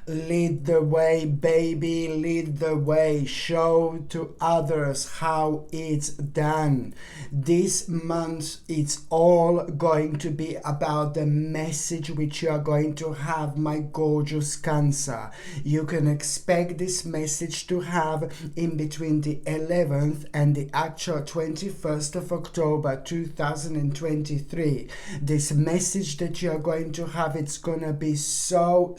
Lead the way, baby, lead the way. Show to others how it's done. This month, it's all going to be about the message which you are going to have, my gorgeous Cancer. You can expect this message to have in between the 11th and the actual 21st of October 2023. This message that you are going to have, it's going to be so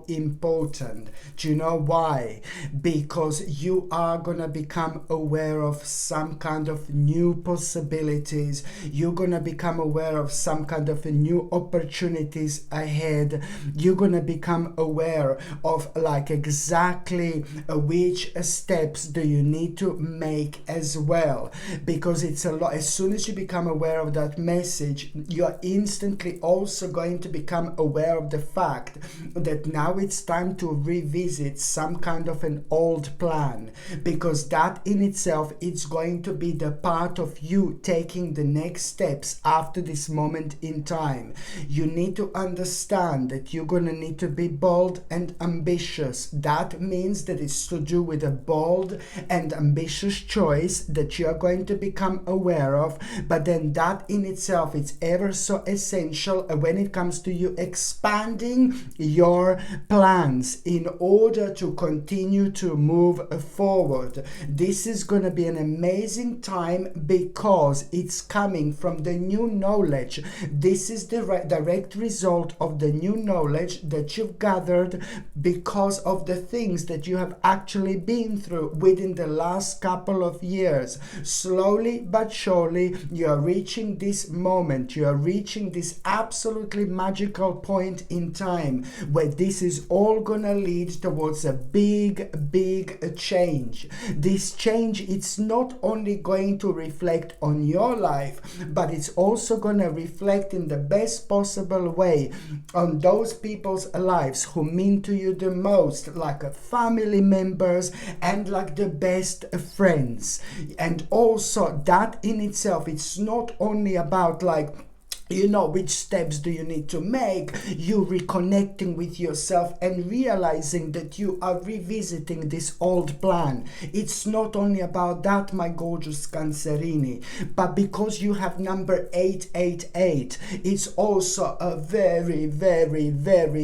important. Do you know why? Because you are going to become aware of some kind of new possibilities. You're going to become aware of some kind of new opportunities ahead. You're going to become aware of like exactly which steps do you need to make as well, because it's a lot. As soon as you become aware of that message, you're instantly also going to become aware of the fact that now it's time to revisit some kind of an old plan, because that in itself it's going to be the part of you taking the next steps after this moment in time. You need to understand that you're going to need to be bold and ambitious. That means that it's to do with a bold and ambitious choice that you are going to become aware of, but then that in itself it's ever so essential when it comes to you expanding your plans in order to continue to move forward. This is going to be an amazing time because it's coming from the new knowledge. This is the direct result of the new knowledge that you've gathered because of the things that you have actually been through within the last couple of years. Slowly but surely, you are reaching this moment. You are reaching this absolutely magical point in time where this is all gonna lead towards a big change. This change, it's not only going to reflect on your life, but it's also gonna reflect in the best possible way on those people's lives who mean to you the most, like family members and like the best friends. And also that in itself, it's not only about like, you know, which steps do you need to make, you reconnecting with yourself and realizing that you are revisiting this old plan. It's not only about that, my gorgeous Cancerini, but because you have number 888, it's also a very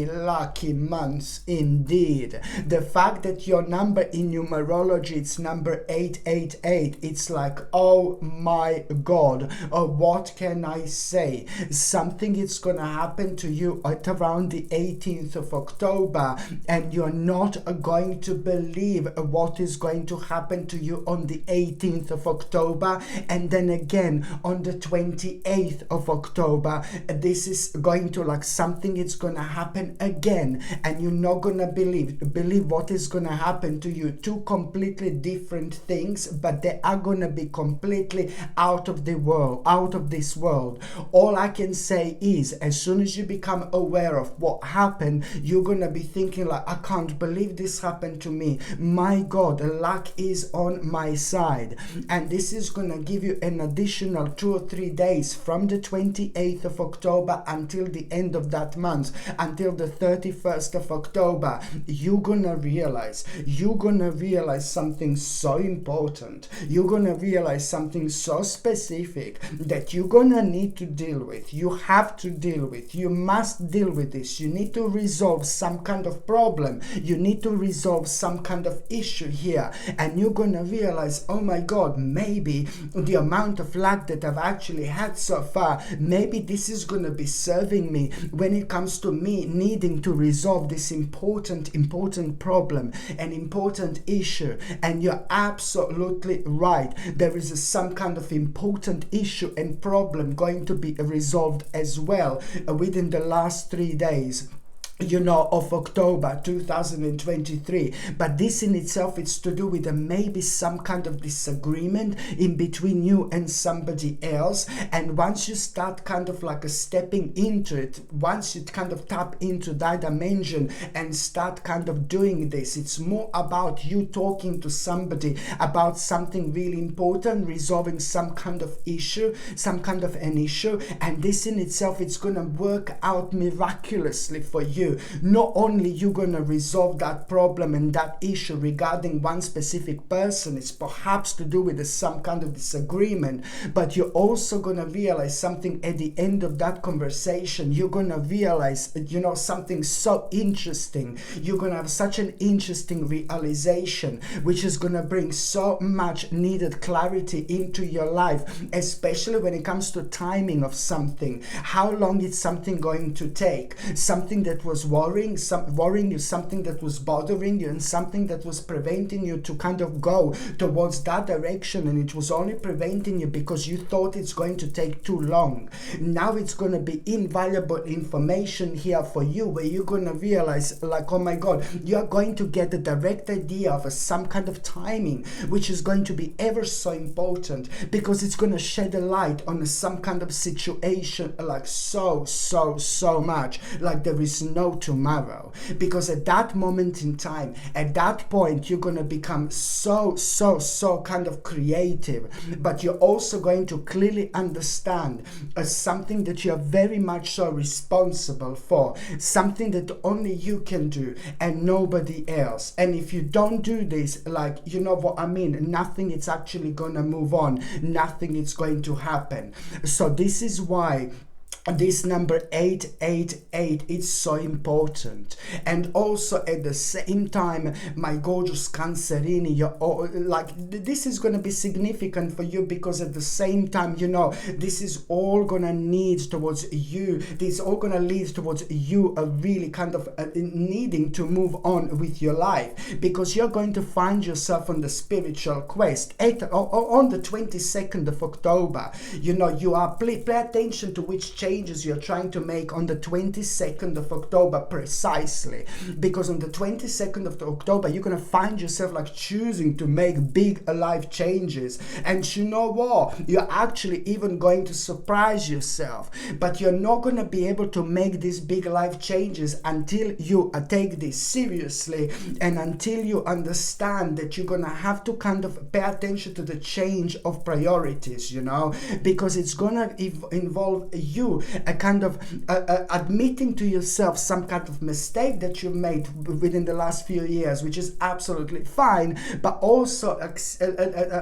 lucky month indeed. The fact that your number in numerology, it's number 888, it's like, oh my God, what can I say? Something is gonna happen to you at around the 18th of October, and you're not going to believe what is going to happen to you on the 18th of October, and then again on the 28th of October. This is going to like something, it's gonna happen again, and you're not gonna believe what is gonna happen to you. Two completely different things, but they are gonna be completely out of the world, out of this world. All I can say is, as soon as you become aware of what happened, you're gonna be thinking like, I can't believe this happened to me. My God, luck is on my side. And this is gonna give you an additional 2 or 3 days from the 28th of October until the end of that month, until the 31st of October. You're gonna realize something so important. You're gonna realize something so specific that you're gonna need to deal with. You have to deal with. You must deal with this. You need to resolve some kind of problem. You need to resolve some kind of issue here. And you're going to realize, oh my God, maybe the amount of luck that I've actually had so far, maybe this is going to be serving me when it comes to me needing to resolve this important problem, an important issue. And you're absolutely right. There is some kind of important issue and problem going to be resolved as well within the last 3 days, of October 2023. But this in itself, it's to do with maybe some kind of disagreement in between you and somebody else. And once you start kind of like stepping into it, once you kind of tap into that dimension and start kind of doing this, it's more about you talking to somebody about something really important, resolving some kind of issue, some kind of an issue. And this in itself, it's going to work out miraculously for you. you, not only you're going to resolve that problem and that issue regarding one specific person, it's perhaps to do with some kind of disagreement, but you're also going to realize something at the end of that conversation. You're going to realize, something so interesting. You're going to have such an interesting realization, which is going to bring so much needed clarity into your life, especially when it comes to timing of something. How long is something going to take? Something that was worrying you, something that was bothering you, and something that was preventing you to kind of go towards that direction, and it was only preventing you because you thought it's going to take too long. Now it's going to be invaluable information here for you, where you're going to realize, like, oh my God, you're going to get a direct idea of some kind of timing, which is going to be ever so important, because it's going to shed a light on some kind of situation, like so much, like there is no tomorrow. Because at that moment in time, at that point, you're going to become so kind of creative, but you're also going to clearly understand something that you're very much so responsible for, something that only you can do and nobody else. And if you don't do this, like, you know what I mean, nothing is actually going to move on, nothing is going to happen. So this is why this number 888 is so important. And also at the same time, my gorgeous Cancerini, this is going to be significant for you, because at the same time, this is all going to need towards you. This is all going to lead towards you really kind of needing to move on with your life, because you're going to find yourself on the spiritual quest on the 22nd of October. You are pay attention to which changes you're trying to make on the 22nd of October precisely, because on the 22nd of October you're going to find yourself like choosing to make big life changes. And you know what, you're actually even going to surprise yourself, but you're not going to be able to make these big life changes until you take this seriously, and until you understand that you're going to have to kind of pay attention to the change of priorities, because it's going to involve you kind of admitting to yourself some kind of mistake that you've made within the last few years, which is absolutely fine, but also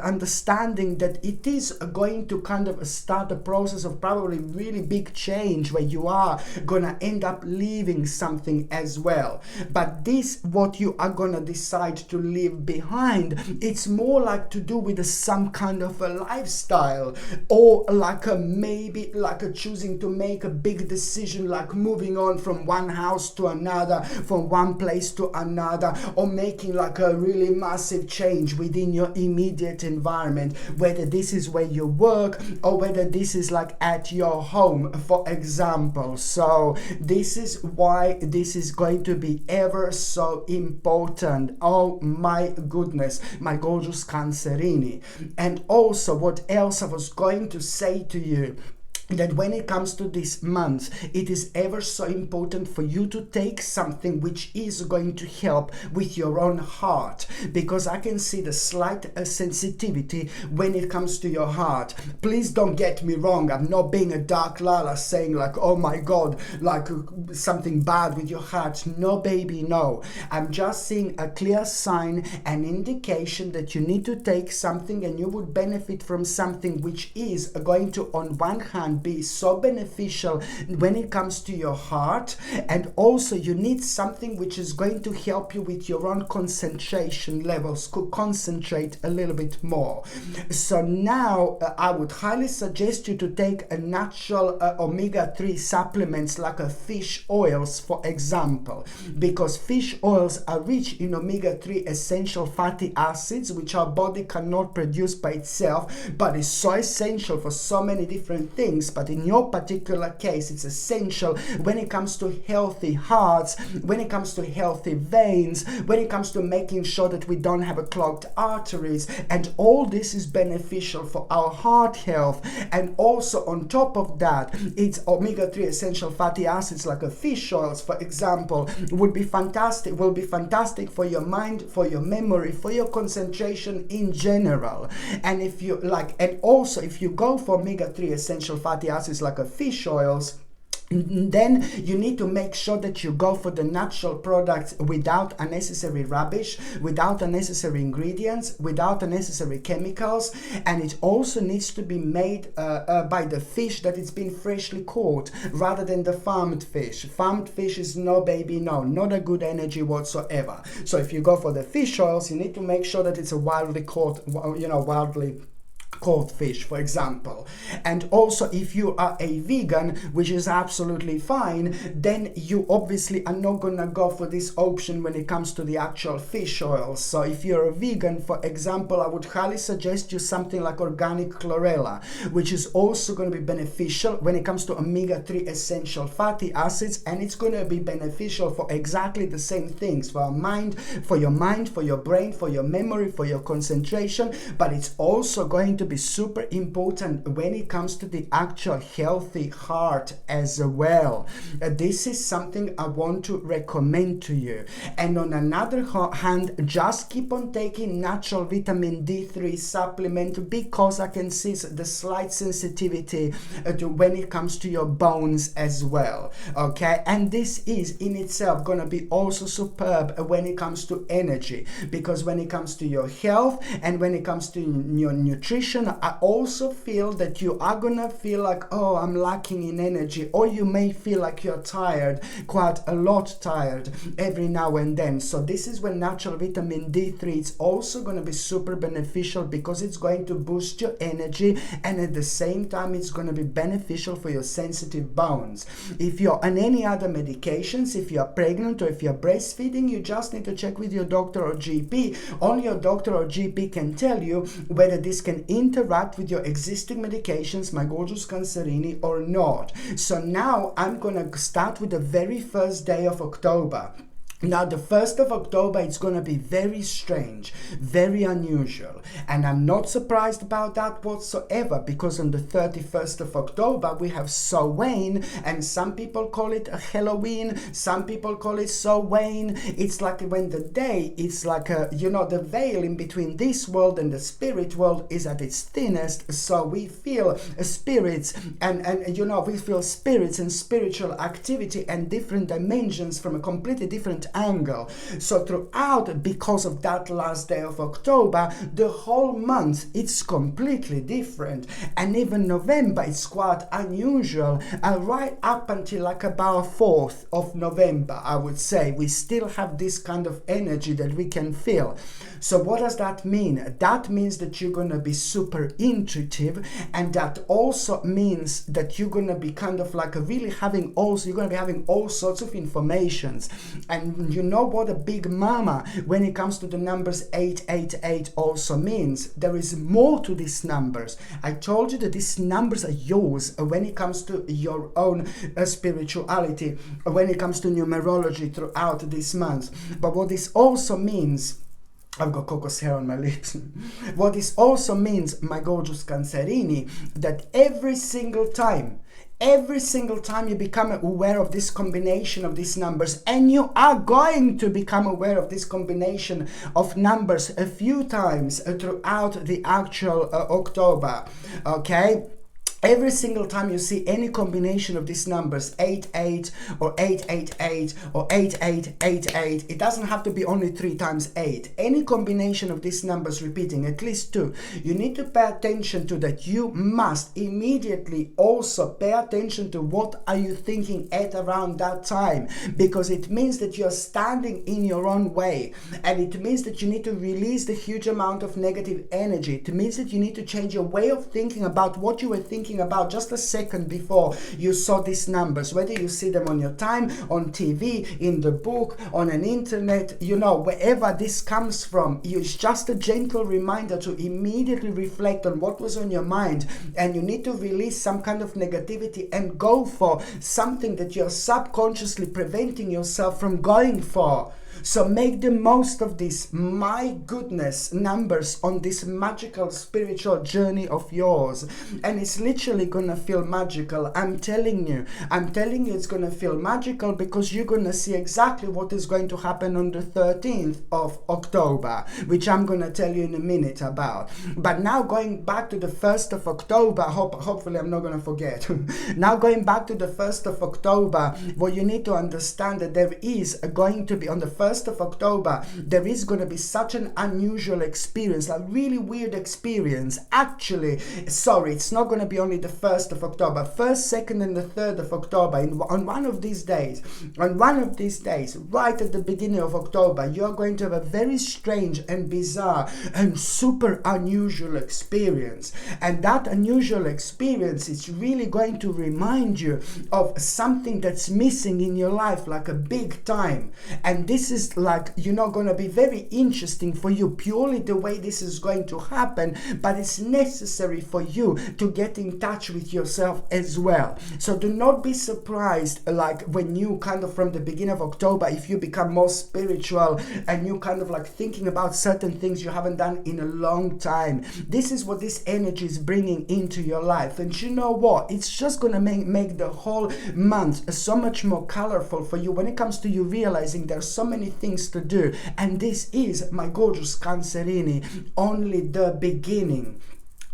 understanding that it is going to kind of start a process of probably really big change, where you are gonna end up leaving something as well. But this, what you are gonna decide to leave behind, it's more like to do with some kind of a lifestyle, or like maybe like a choosing to make a big decision, like moving on from one house to another, from one place to another, or making like a really massive change within your immediate environment, whether this is where you work or whether this is like at your home, for example. So this is why this is going to be ever so important. Oh my goodness, my gorgeous Cancerini. And also, what else I was going to say to you, that when it comes to this month, it is ever so important for you to take something which is going to help with your own heart, because I can see the slight sensitivity when it comes to your heart. Please don't get me wrong, I'm not being a dark Lala saying like, oh my God, like something bad with your heart. No baby, no. I'm just seeing a clear sign, an indication that you need to take something, and you would benefit from something which is going to, on one hand, be so beneficial when it comes to your heart, and also you need something which is going to help you with your own concentration levels, could concentrate a little bit more. So now I would highly suggest you to take a natural omega-3 supplements like a fish oils, for example, because fish oils are rich in omega-3 essential fatty acids, which our body cannot produce by itself, but is so essential for so many different things. But in your particular case, it's essential when it comes to healthy hearts, when it comes to healthy veins, when it comes to making sure that we don't have a clogged arteries, and all this is beneficial for our heart health. And also on top of that, it's omega-3 essential fatty acids like a fish oils, for example, will be fantastic for your mind, for your memory, for your concentration in general. And if you like, and also if you go for omega-3 essential fatty acids like a fish oils, Then you need to make sure that you go for the natural products without unnecessary rubbish, without unnecessary ingredients, without unnecessary chemicals, and it also needs to be made by the fish that it's been freshly caught rather than the farmed fish. Farmed fish is no baby, no, not a good energy whatsoever. So if you go for the fish oils, you need to make sure that it's a wildly caught, wildly caught fish, for example. And also, if you are a vegan, which is absolutely fine, then you obviously are not gonna go for this option when it comes to the actual fish oil. So if you're a vegan, for example, I would highly suggest you something like organic chlorella, which is also going to be beneficial when it comes to omega-3 essential fatty acids, and it's going to be beneficial for exactly the same things, for your mind, for your brain, for your memory, for your concentration, but it's also going to be super important when it comes to the actual healthy heart as well. This is something I want to recommend to you. And on another hand, just keep on taking natural vitamin D3 supplement, because I can see the slight sensitivity to when it comes to your bones as well. Okay, and this is in itself gonna be also superb when it comes to energy, because when it comes to your health and when it comes to your nutrition, I also feel that you are gonna feel like, oh, I'm lacking in energy, or you may feel like you're tired, quite a lot tired every now and then. So this is when natural vitamin D3 is also going to be super beneficial, because it's going to boost your energy, and at the same time it's going to be beneficial for your sensitive bones. If you're on any other medications, if you're pregnant or if you're breastfeeding, you just need to check with your doctor or GP. Only your doctor or GP can tell you whether this can interact with your existing medications, my gorgeous Cancerini, or not. So now I'm going to start with the very first day of October. Now, the 1st of October, it's going to be very strange, very unusual. And I'm not surprised about that whatsoever, because on the 31st of October, we have Samhain, and some people call it a Halloween, some people call it Samhain. It's like when the day, it's like, the veil in between this world and the spirit world is at its thinnest. So we feel spirits and we feel spirits and spiritual activity and different dimensions from a completely different angle. So throughout, because of that last day of October, the whole month it's completely different, and even November is quite unusual. Right up until like about 4th of November, I would say, we still have this kind of energy that we can feel. So what does that mean? That means that you're going to be super intuitive, and that also means that you're going to be kind of like really having also, you're going to be having all sorts of informations. And you know what a big mama when it comes to the numbers 888 also means? There is more to these numbers. I told you that these numbers are yours when it comes to your own spirituality, when it comes to numerology throughout this month. But what this also means, I've got cocos hair on my lips. What this also means, my gorgeous Cancerini, that every single time you become aware of this combination of these numbers, and you are going to become aware of this combination of numbers a few times throughout the actual October, okay? Every single time you see any combination of these numbers, 88 or 888 or 8888, it doesn't have to be only 3 times 8. Any combination of these numbers repeating, at least 2, you need to pay attention to that. You must immediately also pay attention to what are you thinking at around that time, because it means that you're standing in your own way, and it means that you need to release the huge amount of negative energy. It means that you need to change your way of thinking about what you were thinking about just a second before you saw these numbers, whether you see them on your time, on TV, in the book, on an internet, wherever this comes from. It's just a gentle reminder to immediately reflect on what was on your mind, and you need to release some kind of negativity and go for something that you're subconsciously preventing yourself from going for. So make the most of this, my goodness, numbers on this magical spiritual journey of yours. And it's literally gonna feel magical. I'm telling you it's gonna feel magical, because you're gonna see exactly what is going to happen on the 13th of October, which I'm gonna tell you in a minute about. But now going back to the 1st of October, hopefully I'm not gonna forget. Now going back to the 1st of October, what you need to understand that there is going to be, on the 1st of October, there is going to be such an unusual experience, a really weird experience. Actually, sorry, it's not going to be only the 1st of October. 1st, 2nd, and the 3rd of October, on one of these days, right at the beginning of October, you are going to have a very strange and bizarre and super unusual experience. And that unusual experience is really going to remind you of something that's missing in your life, like a big time. And this is like, going to be very interesting for you, purely the way this is going to happen, but it's necessary for you to get in touch with yourself as well. So do not be surprised, like when you kind of from the beginning of October, if you become more spiritual and you kind of like thinking about certain things you haven't done in a long time. This is what this energy is bringing into your life. And you know what? It's just going to make the whole month so much more colorful for you when it comes to you realizing there's so many things to do. And this is, my gorgeous Cancerini, only the beginning.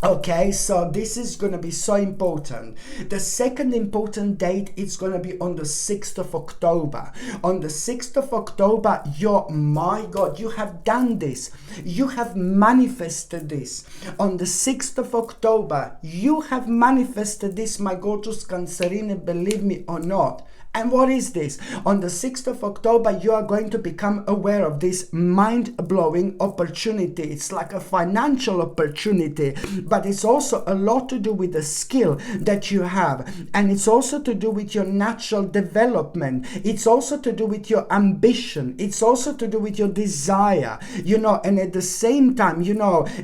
Okay, so this is going to be so important. The second important date is going to be on the 6th of October. On the 6th of October, my God, you have done this. You have manifested this. On the 6th of October, you have manifested this, my gorgeous Cancerini, believe me or not. And what is this? On the 6th of October, you are going to become aware of this mind-blowing opportunity. It's like a financial opportunity, but it's also a lot to do with the skill that you have. And it's also to do with your natural development. It's also to do with your ambition. It's also to do with your desire, and at the same time,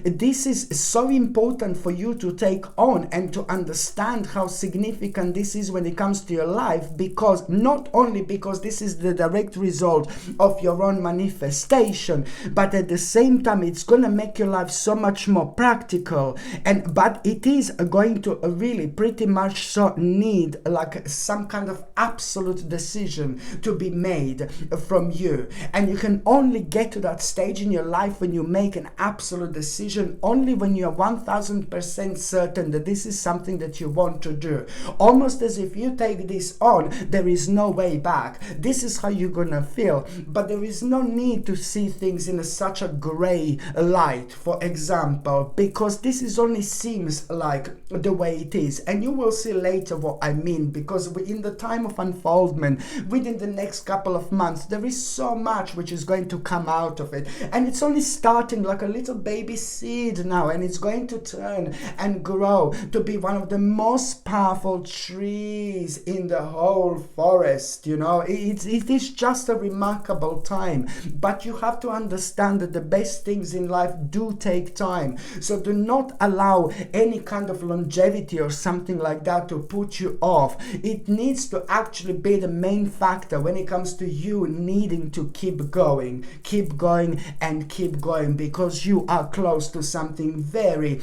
this is so important for you to take on and to understand how significant this is when it comes to your life, because not only because this is the direct result of your own manifestation, but at the same time it's going to make your life so much more practical. But it is going to really pretty much so need like some kind of absolute decision to be made from you. And you can only get to that stage in your life when you make an absolute decision, only when you are 1000% certain that this is something that you want to do. Almost as if you take this on, there is no way back. This is how you're gonna feel, but there is no need to see things in such a gray light, for example, because this is only seems like the way it is, and you will see later what I mean, because in the time of unfoldment, within the next couple of months, there is so much which is going to come out of it, and it's only starting like a little baby seed now, and it's going to turn and grow to be one of the most powerful trees in the whole forest. It is just a remarkable time, but you have to understand that the best things in life do take time. So do not allow any kind of longevity or something like that to put you off. It needs to actually be the main factor when it comes to you needing to keep going, because you are close to something very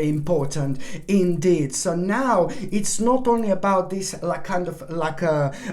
important indeed. So now it's not only about this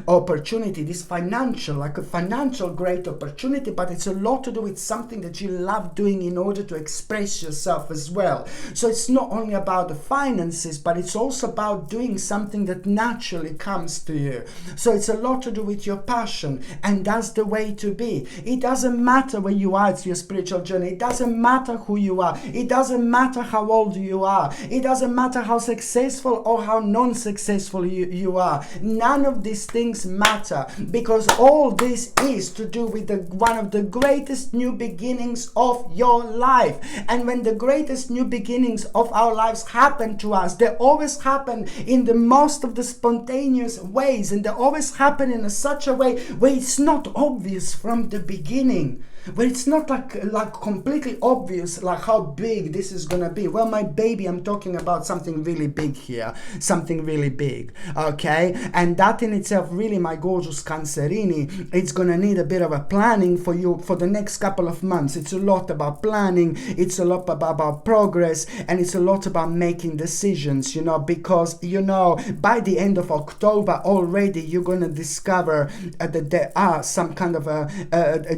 opportunity, this financial great opportunity, but it's a lot to do with something that you love doing in order to express yourself as well. So it's not only about the finances, but it's also about doing something that naturally comes to you. So it's a lot to do with your passion, and that's the way to be. It doesn't matter where you are, it's your spiritual journey. It doesn't matter who you are. It doesn't matter how old you are. It doesn't matter how successful or how non-successful you are. None of these things matter, because all this is to do with one of the greatest new beginnings of your life. And when the greatest new beginnings of our lives happen to us, they always happen in the most of the spontaneous ways, and they always happen in such a way where it's not obvious from the beginning. But it's not like completely obvious like how big this is gonna be. Well, my baby, I'm talking about something really big here, something really big, okay? And that in itself, really, my gorgeous Cancerini, it's gonna need a bit of a planning for you for the next couple of months. It's a lot about planning, it's a lot about progress, and it's a lot about making decisions, you know, because, you know, by the end of October already, you're gonna discover that there are some kind of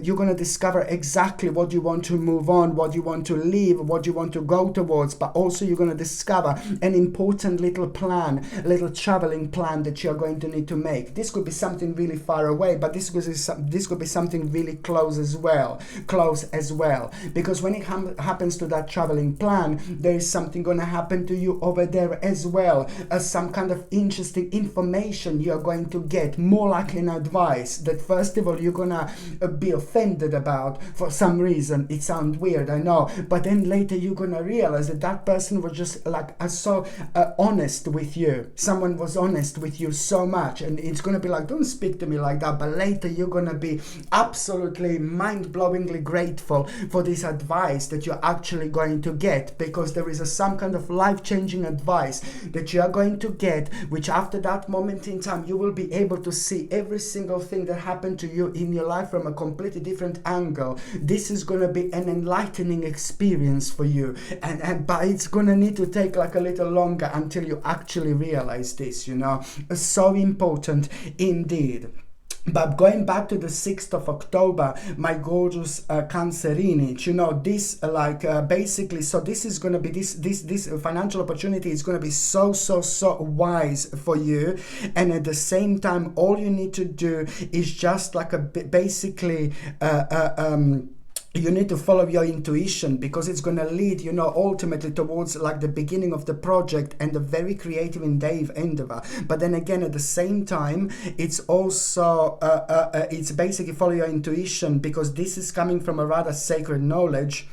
you're gonna discover exactly what you want to move on, what you want to leave, what you want to go towards, but also you're going to discover an important little plan, a little traveling plan that you're going to need to make. This could be something really far away, but this could be something really close as well, because when it happens to that traveling plan, there is something going to happen to you over there as well, some kind of interesting information you're going to get, more likely an advice that first of all you're going to be offended about for some reason. It sounds weird, I know, but then later you're gonna realize that that person was just like so honest with you. Someone was honest with you so much, and it's gonna be like, don't speak to me like that. But later you're gonna be absolutely mind-blowingly grateful for this advice that you're actually going to get, because there is some kind of life-changing advice that you are going to get, which after that moment in time you will be able to see every single thing that happened to you in your life from a completely different angle. This is going to be an enlightening experience for you, but it's going to need to take like a little longer until you actually realize this, you know. So important indeed. But going back to the 6th of October, my gorgeous Cancerini, you know, this basically, so this is going to be, this financial opportunity is going to be so wise for you. And at the same time, all you need to do is just like basically you need to follow your intuition, because it's going to lead, you know, ultimately towards like the beginning of the project and a very creative endeavor. But then again, at the same time, it's also it's basically follow your intuition, because this is coming from a rather sacred knowledge.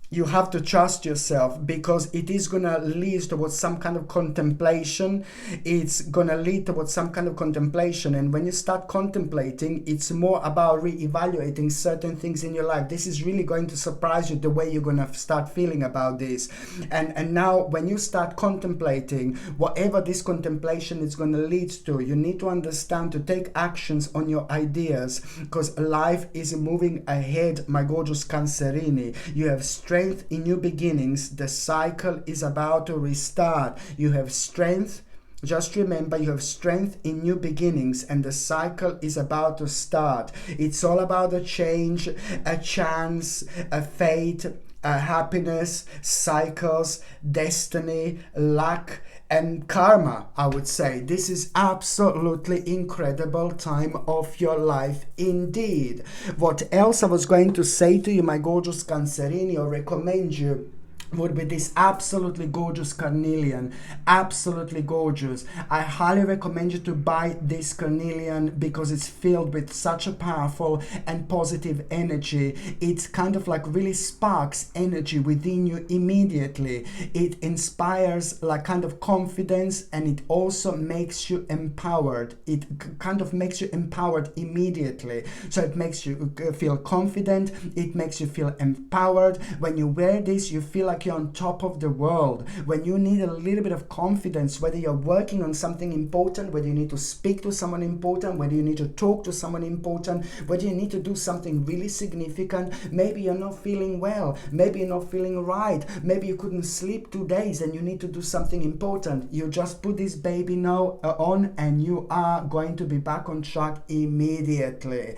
You have to trust yourself, because it is going to lead towards some kind of contemplation. It's going to lead towards some kind of contemplation. And when you start contemplating, it's more about re-evaluating certain things in your life. This is really going to surprise you, the way you're going to start feeling about this. And now when you start contemplating, whatever this contemplation is going to lead to, you need to understand to take actions on your ideas, because life is moving ahead, my gorgeous Cancerini. You have strength in new beginnings. The cycle is about to restart. You have strength. Just remember, you have strength in new beginnings, and the cycle is about to start. It's all about a change, a chance, a fate, a happiness, cycles, destiny, luck, and karma, I would say. This is absolutely incredible time of your life indeed. What else I was going to say to you, my gorgeous Cancerini, or recommend you, would be this absolutely gorgeous carnelian. Absolutely gorgeous. I highly recommend you to buy this carnelian, because it's filled with such a powerful and positive energy. It kind of like really sparks energy within you immediately. It inspires like kind of confidence, and it also makes you empowered. It kind of makes you empowered immediately. So it makes you feel confident. It makes you feel empowered. When you wear this, you feel like you're on top of the world. When you need a little bit of confidence, whether you're working on something important, whether you need to speak to someone important, whether you need to talk to someone important, whether you need to do something really significant, maybe you're not feeling well, maybe you're not feeling right, maybe you couldn't sleep 2 days and you need to do something important. You just put this baby now on, and you are going to be back on track immediately.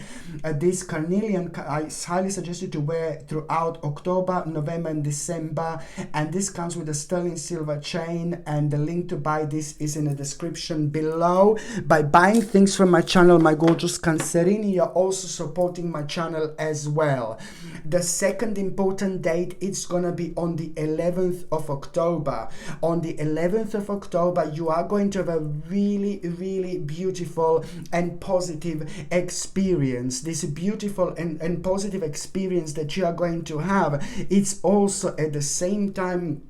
This carnelian, I highly suggest you to wear throughout October, November, and December. And this comes with a sterling silver chain, and the link to buy this is in the description below. By buying things from my channel, my gorgeous Cancerini, you're also supporting my channel as well. The second important date, it's gonna be on the 11th of October. On the 11th of October, you are going to have a really beautiful and positive experience. This beautiful and positive experience that you are going to have, it's also at the same time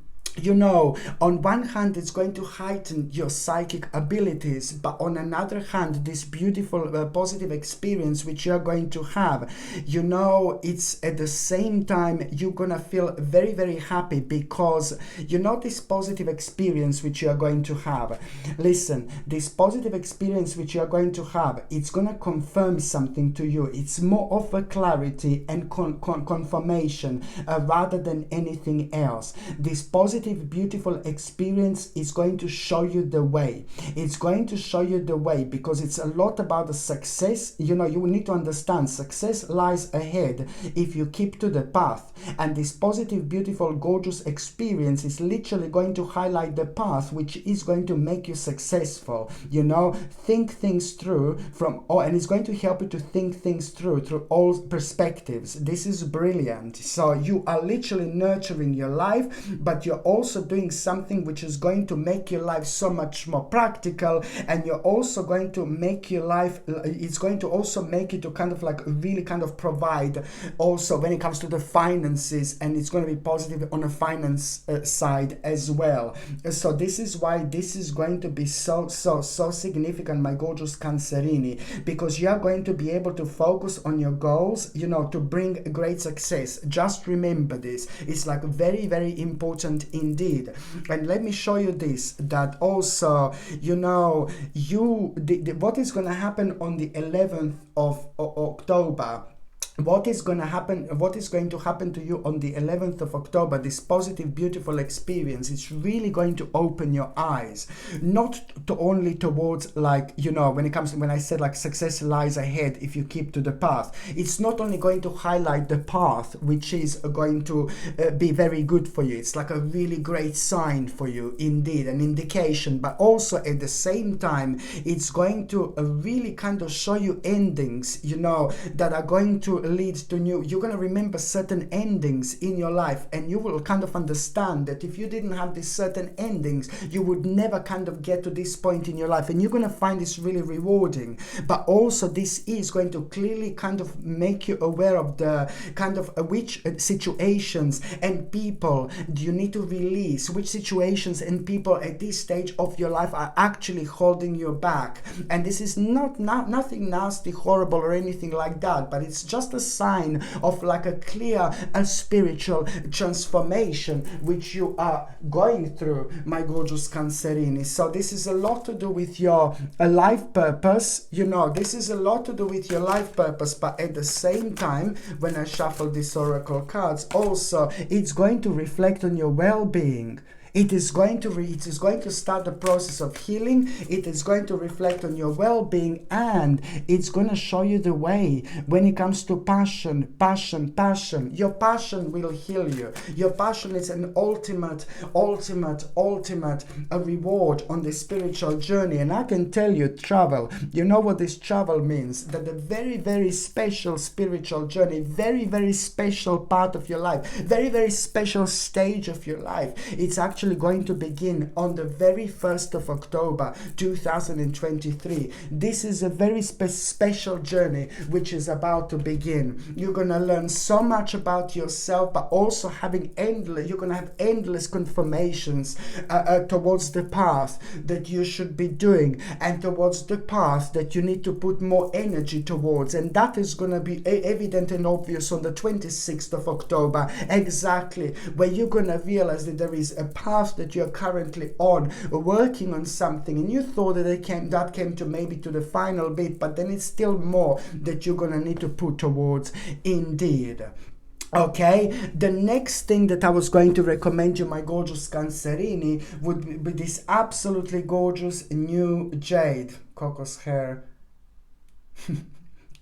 you know, on one hand, it's going to heighten your psychic abilities, but on another hand, this beautiful positive experience which you're going to have, you know, it's at the same time you're gonna feel very, very happy, because you know this positive experience which you're going to have. Listen, this positive experience which you're going to have, it's gonna confirm something to you. It's more of a clarity and confirmation rather than anything else. This positive beautiful experience is going to show you the way. It's going to show you the way, because it's a lot about the success. You know, you need to understand success lies ahead if you keep to the path, and this positive beautiful gorgeous experience is literally going to highlight the path which is going to make you successful. You know, think things through and it's going to help you to think things through all perspectives. This is brilliant. So you are literally nurturing your life, but you're also doing something which is going to make your life so much more practical, and you're also going to make your life, it's going to also make you to kind of like really kind of provide also when it comes to the finances, and it's going to be positive on the finance side as well. So this is why this is going to be so significant, my gorgeous Cancerini, because you are going to be able to focus on your goals, you know, to bring great success. Just remember this, it's like very, very important indeed. And let me show you this, that also, you know, what is going to happen on the 11th of October. What is going to happen to you on the 11th of October, this positive, beautiful experience, it's really going to open your eyes, not to only towards, like, you know, when I said like success lies ahead if you keep to the path. It's not only going to highlight the path, which is going to be very good for you. It's like a really great sign for you, indeed, an indication, but also at the same time, it's going to really kind of show you endings, you know, that are going to leads to new. You're going to remember certain endings in your life, and you will kind of understand that if you didn't have these certain endings, you would never kind of get to this point in your life, and you're going to find this really rewarding. But also this is going to clearly kind of make you aware of the kind of which situations and people do you need to release, which situations and people at this stage of your life are actually holding you back. And this is nothing nasty, horrible or anything like that, but it's just a sign of like a clear and spiritual transformation which you are going through, my gorgeous Cancerini. So this is a lot to do with your life purpose, you know, this is a lot to do with your life purpose, but at the same time, when I shuffle these oracle cards, also it's going to reflect on your well-being. It is going to start the process of healing. It is going to reflect on your well-being, and it's going to show you the way when it comes to passion. Your passion will heal you. Your passion is an ultimate a reward on the spiritual journey. And I can tell you, travel, you know what this travel means, that the very, very special spiritual journey, very, very special part of your life, very, very special stage of your life, it's actually going to begin on the very 1st of October 2023. This is a very special journey which is about to begin. You're going to learn so much about yourself, but also you're going to have endless confirmations towards the path that you should be doing, and towards the path that you need to put more energy towards. And that is going to be evident and obvious on the 26th of October, exactly, where you're going to realize that there is a path that you're currently on, working on something, and you thought that that came to maybe to the final bit, but then it's still more that you're going to need to put towards, indeed. Okay, the next thing that I was going to recommend you, my gorgeous Cancerini, would be this absolutely gorgeous new jade. Coco's hair.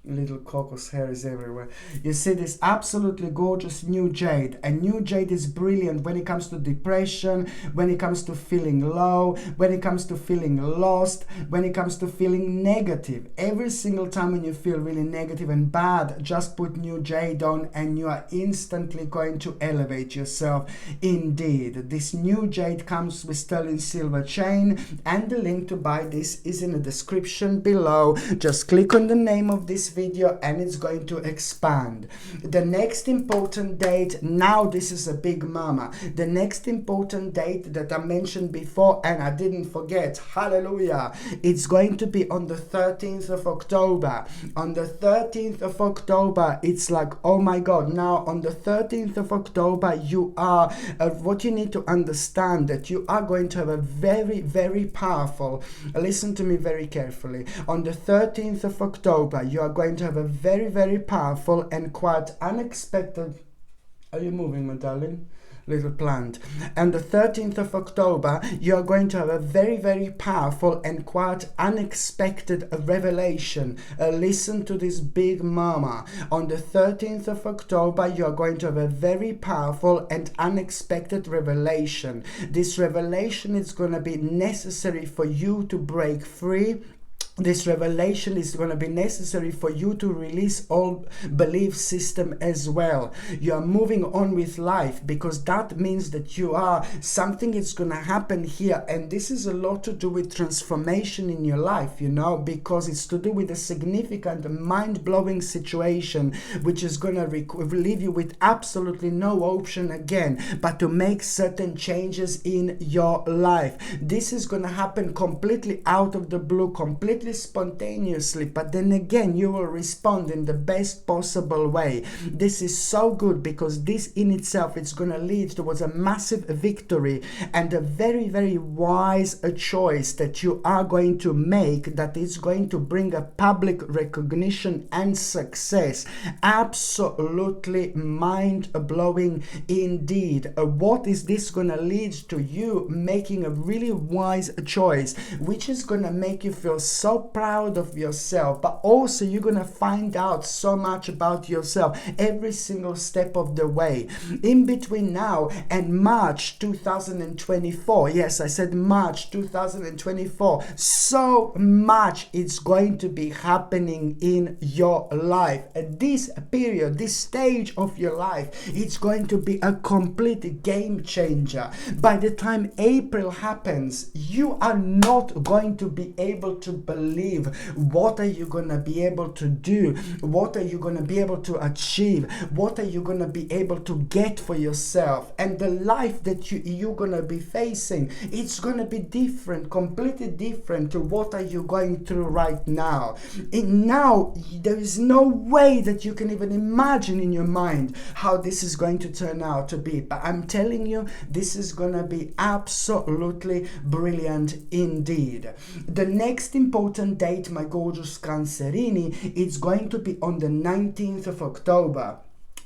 Little coco's hair is everywhere. You see this absolutely gorgeous new jade. And new jade is brilliant when it comes to depression, when it comes to feeling low, when it comes to feeling lost, when it comes to feeling negative. Every single time when you feel really negative and bad, just put new jade on and you are instantly going to elevate yourself. Indeed, this new jade comes with sterling silver chain, and the link to buy this is in the description below. Just click on the name of this video and it's going to expand. The next important date, now this is a big mama, the next important date that I mentioned before and I didn't forget, hallelujah, it's going to be on the 13th of October. On the 13th of October, it's like, oh my God, now on the 13th of October, you are, what you need to understand, that you are going to have a very, very powerful, listen to me very carefully, on the 13th of October, you are going to have a very, very powerful and quite unexpected, are you moving, my darling? Little plant. And the 13th of October, you are going to have a very, very powerful and quite unexpected revelation. Listen to this big mama. On the 13th of October, you are going to have a very powerful and unexpected revelation. This revelation is going to be necessary for you to break free. This revelation is going to be necessary for you to release all belief system as well. You are moving on with life, because that means that you are, something is going to happen here, and this is a lot to do with transformation in your life, you know, because it's to do with a significant mind-blowing situation which is going to leave you with absolutely no option again but to make certain changes in your life. This is going to happen completely out of the blue, completely spontaneously, but then again you will respond in the best possible way. This is so good, because this in itself is going to lead towards a massive victory and a very, very wise choice that you are going to make, that is going to bring a public recognition and success. Absolutely mind-blowing indeed. What is this going to lead to? You making a really wise choice, which is going to make you feel so proud of yourself, but also you're going to find out so much about yourself every single step of the way. In between now and March 2024, yes, I said March 2024, so much is going to be happening in your life. At this period, this stage of your life, it's going to be a complete game changer. By the time April happens, you are not going to be able to believe what are you going to be able to do, what are you going to be able to achieve, what are you going to be able to get for yourself, and the life that you're going to be facing, it's going to be different, completely different to what are you going through right now. Now there is no way that you can even imagine in your mind how this is going to turn out to be, but I'm telling you, this is going to be absolutely brilliant indeed. The next important date, my gorgeous Cancerini, it's going to be on the 19th of October.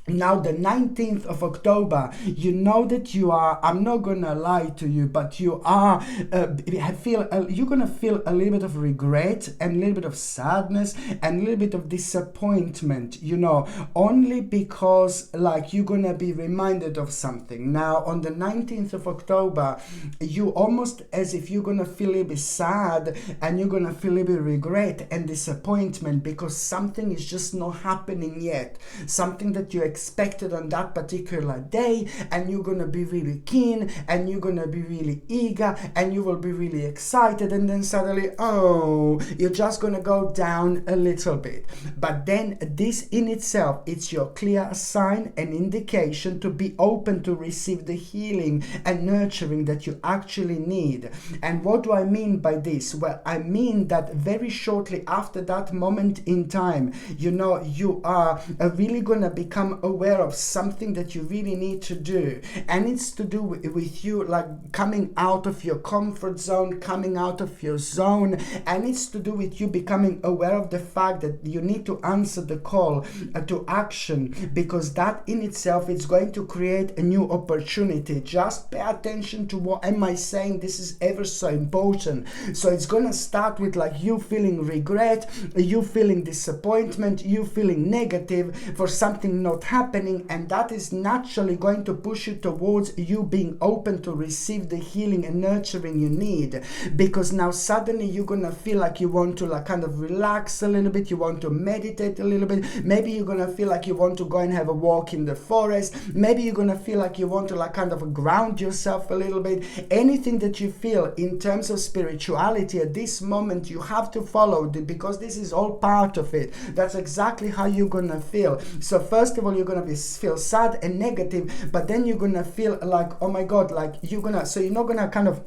Now, the 19th of October, you know that you are, I'm not gonna lie to you, but you are, you're gonna feel a little bit of regret and a little bit of sadness and a little bit of disappointment, you know, only because like you're gonna be reminded of something. Now, on the 19th of October, you almost as if you're gonna feel a little bit sad and you're gonna feel a little bit regret and disappointment because something is just not happening yet. Something that you expected on that particular day, and you're gonna be really keen and you're gonna be really eager and you will be really excited, and then suddenly, oh, you're just gonna go down a little bit. But then this in itself, it's your clear sign and indication to be open to receive the healing and nurturing that you actually need. And what do I mean by this? Well, I mean that very shortly after that moment in time, you know, you are really gonna become aware of something that you really need to do, and it's to do with you like coming out of your comfort zone, coming out of your zone, and it's to do with you becoming aware of the fact that you need to answer the call to action, because that in itself is going to create a new opportunity. Just pay attention to what am I saying. This is ever so important. So it's going to start with like you feeling regret, you feeling disappointment, you feeling negative for something not happening, and that is naturally going to push you towards you being open to receive the healing and nurturing you need, because now suddenly you're gonna feel like you want to like kind of relax a little bit, you want to meditate a little bit, maybe you're gonna feel like you want to go and have a walk in the forest, maybe you're gonna feel like you want to like kind of ground yourself a little bit. Anything that you feel in terms of spirituality at this moment, you have to follow because this is all part of it. That's exactly how you're gonna feel. So first of all, you're gonna feel sad and negative, but then you're gonna feel like, oh my God, like you're not gonna kind of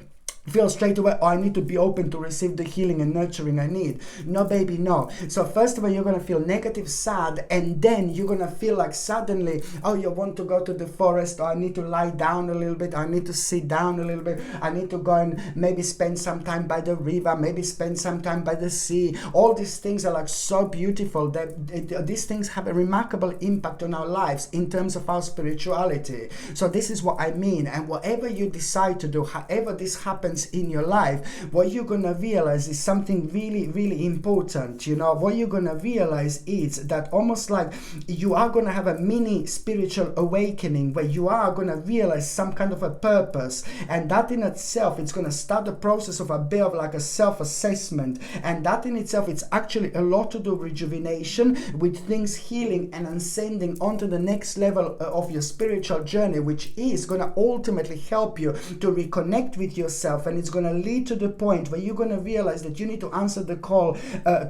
feel straight away, oh, I need to be open to receive the healing and nurturing I need. No, baby, no. So first of all, you're going to feel negative, sad, and then you're going to feel like suddenly, oh, you want to go to the forest, or I need to lie down a little bit, I need to sit down a little bit, I need to go and maybe spend some time by the river, maybe spend some time by the sea. All these things are like so beautiful that these things have a remarkable impact on our lives in terms of our spirituality. So this is what I mean. And whatever you decide to do, however this happens in your life, what you're gonna realize is something really, really important. You know, what you're gonna realize is that almost like you are gonna have a mini spiritual awakening where you are gonna realize some kind of a purpose, and that in itself, it's gonna start the process of a bit of like a self-assessment, and that in itself, it's actually a lot to do with rejuvenation, with things healing and ascending onto the next level of your spiritual journey, which is gonna ultimately help you to reconnect with yourself. And it's going to lead to the point where you're going to realize that you need to answer the call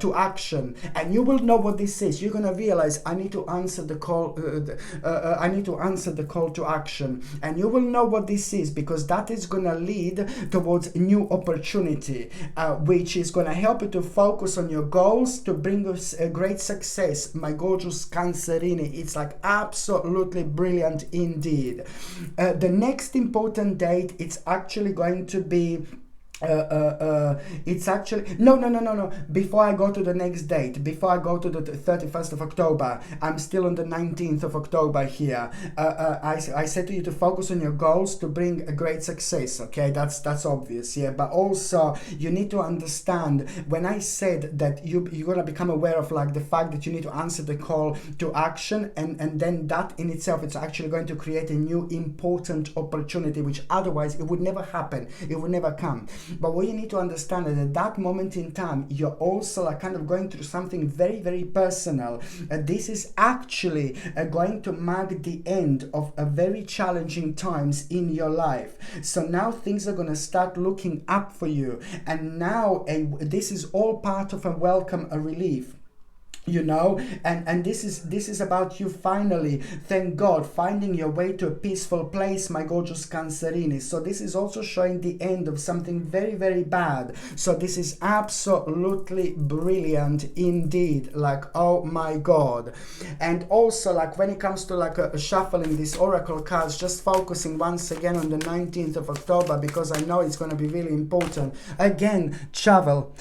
to action, and you will know what this is. You're going to realize, I need to answer the call. I need to answer the call to action, and you will know what this is, because that is going to lead towards new opportunity, which is going to help you to focus on your goals to bring us a great success. My gorgeous Cancerini, it's like absolutely brilliant indeed. The next important date, it's actually going to be it's actually no, before I go to the next date, before I go to the 31st of October, I'm still on the 19th of October here. I said to you to focus on your goals to bring a great success. Okay, that's obvious, yeah, but also you need to understand, when I said that you're gonna become aware of like the fact that you need to answer the call to action, and then that in itself, it's actually going to create a new important opportunity, which otherwise it would never happen, it would never come. But what you need to understand is at that moment in time, you're also like kind of going through something very, very personal. This is actually going to mark the end of a very challenging times in your life. So now things are going to start looking up for you. And now this is all part of a welcome, a relief. You know, and this is about you finally, thank God, finding your way to a peaceful place, my gorgeous Cancerini. So this is also showing the end of something very, very bad. So this is absolutely brilliant indeed, like, oh my God. And also, like, when it comes to like shuffling these oracle cards, just focusing once again on the 19th of October, because I know it's going to be really important. Again, travel,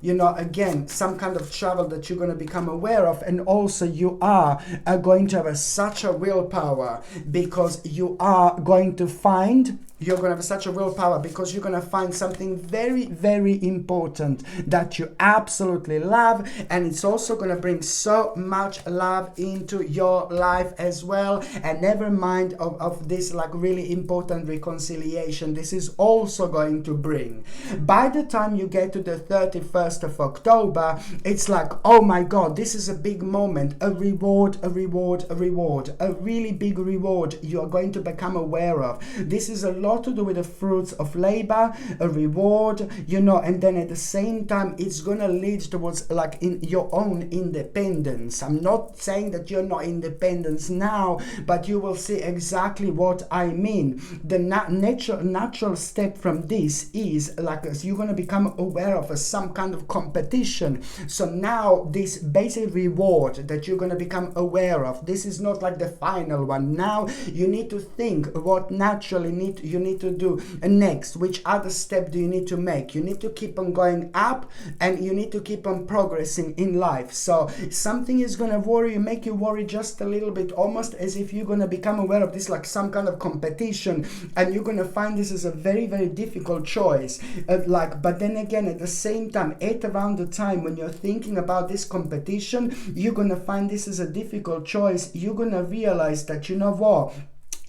you know, again, some kind of travel that you're going to become aware of. And also you are going to have such a willpower, because you are going to find you're going to have such a willpower because you're going to find something very, very important that you absolutely love, and it's also going to bring so much love into your life as well. And never mind of this like really important reconciliation this is also going to bring. By the time you get to the 31st of October, it's like, oh my God, this is a big moment, a reward, a really big reward you are going to become aware of. This is a lot to do with the fruits of labor, a reward, you know, and then at the same time it's gonna lead towards like in your own independence. I'm not saying that you're not independent now, but you will see exactly what I mean. The natural step from this is like you're gonna become aware of some kind of competition. So now this basic reward that you're gonna become aware of, this is not like the final one. Now you need to think what naturally you you need to do next? Which other step do you need to make? You need to keep on going up, and you need to keep on progressing in life. So something is going to worry you, make you worry just a little bit, almost as if you're going to become aware of this like some kind of competition, and you're going to find this is a very, very difficult choice. But then again, at the same time, at around the time when you're thinking about this competition, you're going to find this is a difficult choice. You're going to realize that, you know what,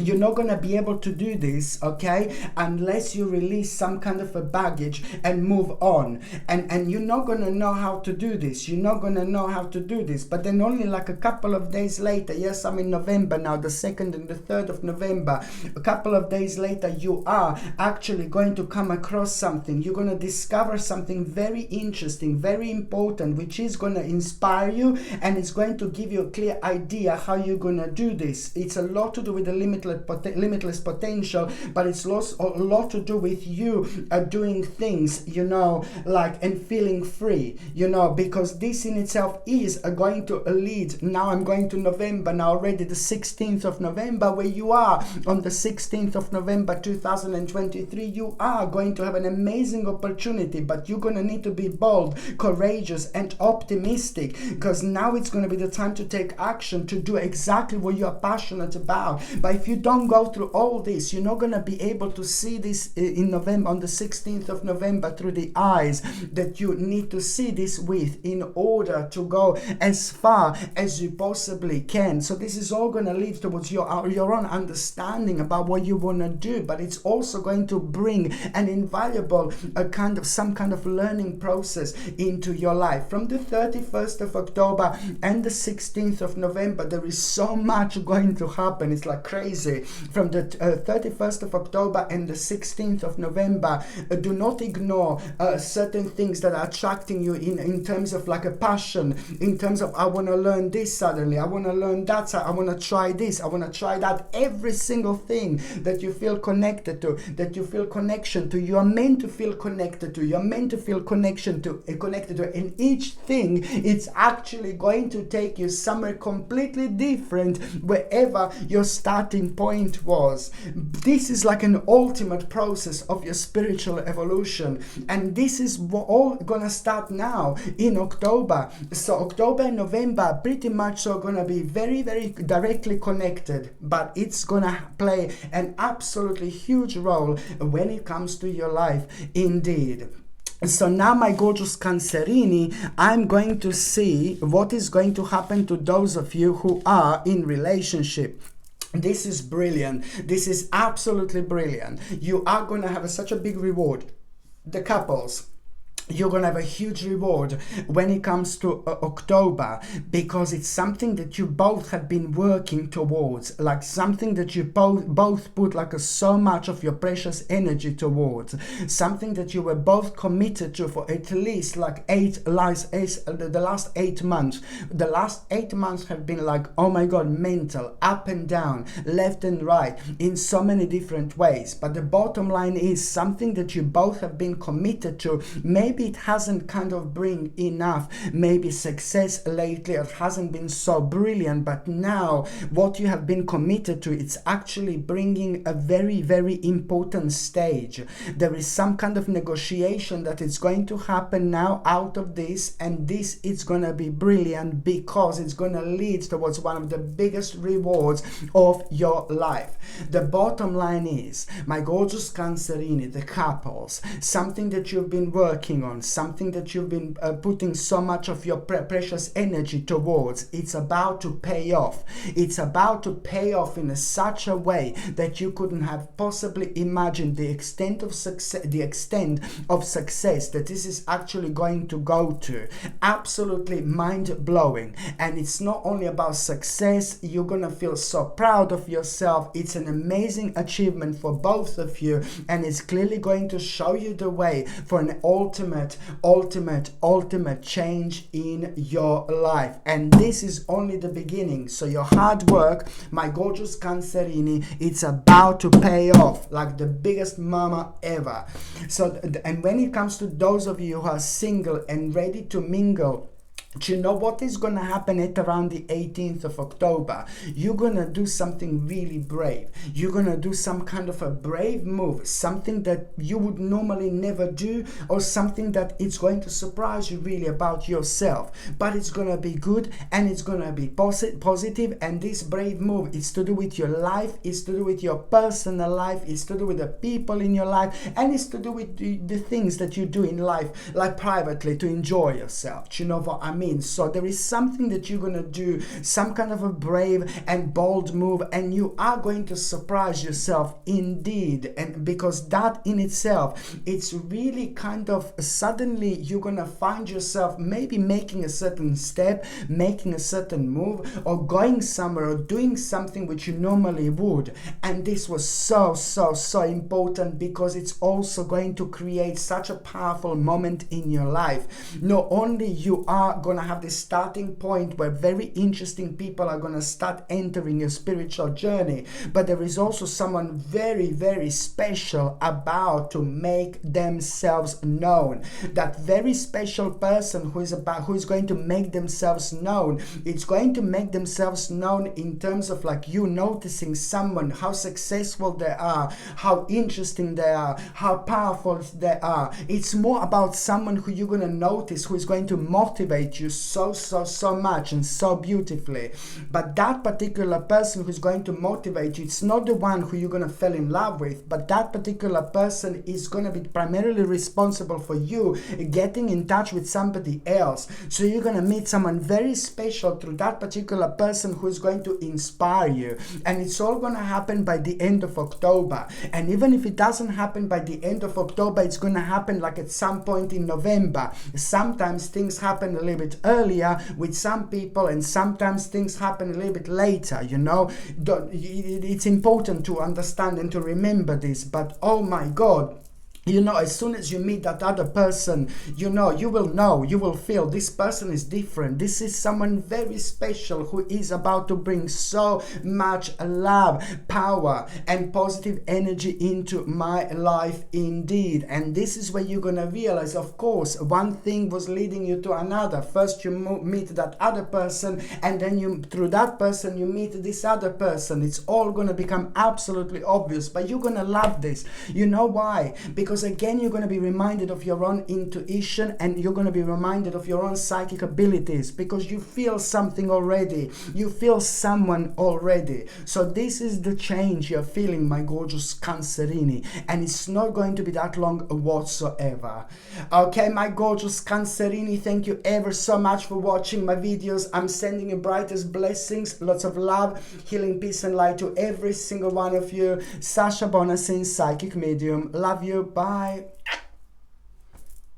you're not going to be able to do this, okay, unless you release some kind of a baggage and move on. And you're not going to know how to do this. You're not going to know how to do this. But then only like a couple of days later, yes, I'm in November now, the 2nd and the 3rd of November, a couple of days later, you are actually going to come across something. You're going to discover something very interesting, very important, which is going to inspire you, and it's going to give you a clear idea how you're going to do this. It's a lot to do with the limitless potential, but it's a lot to do with you doing things, you know, like, and feeling free, you know, because this in itself is going to lead. Now I'm going to November, now already the 16th of November, where you are on the 16th of November 2023, you are going to have an amazing opportunity, but you're going to need to be bold, courageous, and optimistic, because now it's going to be the time to take action, to do exactly what you are passionate about. But if you don't go through all this, you're not going to be able to see this in November, on the 16th of November, through the eyes that you need to see this with, in order to go as far as you possibly can. So this is all going to lead towards your own understanding about what you want to do, but it's also going to bring an invaluable some kind of learning process into your life. From the 31st of October and the 16th of November, there is so much going to happen. It's like crazy. From the 31st of October and the 16th of November, do not ignore certain things that are attracting you in terms of like a passion, in terms of I want to learn this suddenly, I want to learn that, I want to try this, I want to try that. Every single thing that you feel connected to, that you feel connection to, you are meant to feel connected to, you're meant to feel connected to, and each thing, it's actually going to take you somewhere completely different wherever your starting point was. This is like an ultimate process of your spiritual evolution, and this is all gonna start now in October. So October and November are pretty much so gonna be very, very directly connected, but it's gonna play an absolutely huge role when it comes to your life indeed. So now, my gorgeous Cancerini, I'm going to see what is going to happen to those of you who are in relationship. This is brilliant. This is absolutely brilliant. You are going to have such a big reward. The couples, you're going to have a huge reward when it comes to October, because it's something that you both have been working towards, like something that you both put like so much of your precious energy towards, something that you were both committed to for at least like the last 8 months. The last 8 months have been like, oh my God, mental, up and down, left and right, in so many different ways. But the bottom line is something that you both have been committed to. Maybe it hasn't kind of bring enough, maybe success lately, it hasn't been so brilliant, but now what you have been committed to, it's actually bringing a very, very important stage. There is some kind of negotiation that is going to happen now out of this, and this is going to be brilliant because it's going to lead towards one of the biggest rewards of your life. The bottom line is, my gorgeous Cancerini, the couples, something that you've been working on, something that you've been putting so much of your precious energy towards, it's about to pay off. It's about to pay off in such a way that you couldn't have possibly imagined the extent of success, that this is actually going to go to. Absolutely mind-blowing. And it's not only about success, you're gonna feel so proud of yourself. It's an amazing achievement for both of you, and it's clearly going to show you the way for an ultimate change in your life. And this is only the beginning. So your hard work, my gorgeous Cancerini, it's about to pay off like the biggest mama ever. So, and when it comes to those of you who are single and ready to mingle Do you know what is going to happen at around the 18th of October? You're going to do something really brave. You're going to do some kind of a brave move, something that you would normally never do, or something that it's going to surprise you really about yourself. But it's going to be good, and it's going to be positive. And this brave move is to do with your life, it's to do with your personal life, it's to do with the people in your life, and it's to do with the things that you do in life, like privately, to enjoy yourself. Do you know what I mean? So there is something that you're going to do, some kind of a brave and bold move, and you are going to surprise yourself indeed. And because that in itself, it's really kind of suddenly you're going to find yourself maybe making a certain step, making a certain move, or going somewhere, or doing something which you normally would. And this was so important, because it's also going to create such a powerful moment in your life. Not only you are going to have this starting point where very interesting people are going to start entering your spiritual journey, but there is also someone very special about to make themselves known. That very special person who is going to make themselves known, it's going to make themselves known in terms of like you noticing someone, how successful they are, how interesting they are, how powerful they are. It's more about someone who you're going to notice, who is going to motivate you so much and so beautifully. But that particular person who's going to motivate you, it's not the one who you're going to fall in love with, but that particular person is going to be primarily responsible for you getting in touch with somebody else. So you're going to meet someone very special through that particular person who is going to inspire you. And it's all going to happen by the end of October. And even if it doesn't happen by the end of October, it's going to happen like at some point in November. Sometimes things happen a little bit earlier with some people, and sometimes things happen a little bit later, you know. It's important to understand and to remember this. But oh my God, you know, as soon as you meet that other person, you will feel this person is different. This is someone very special who is about to bring so much love, power, and positive energy into my life indeed. And this is where you're going to realize, of course, one thing was leading you to another. First you meet that other person, and then through that person you meet this other person. It's all going to become absolutely obvious, but you're going to love this. You know why? Because again, you're going to be reminded of your own intuition, and you're going to be reminded of your own psychic abilities, because you feel something already. You feel someone already. So this is the change you're feeling, my gorgeous Cancerini, and it's not going to be that long whatsoever. Okay, my gorgeous Cancerini, thank you ever so much for watching my videos. I'm sending you brightest blessings, lots of love, healing, peace, and light to every single one of you. Sasha Bonasin, psychic medium. Love you. Bye.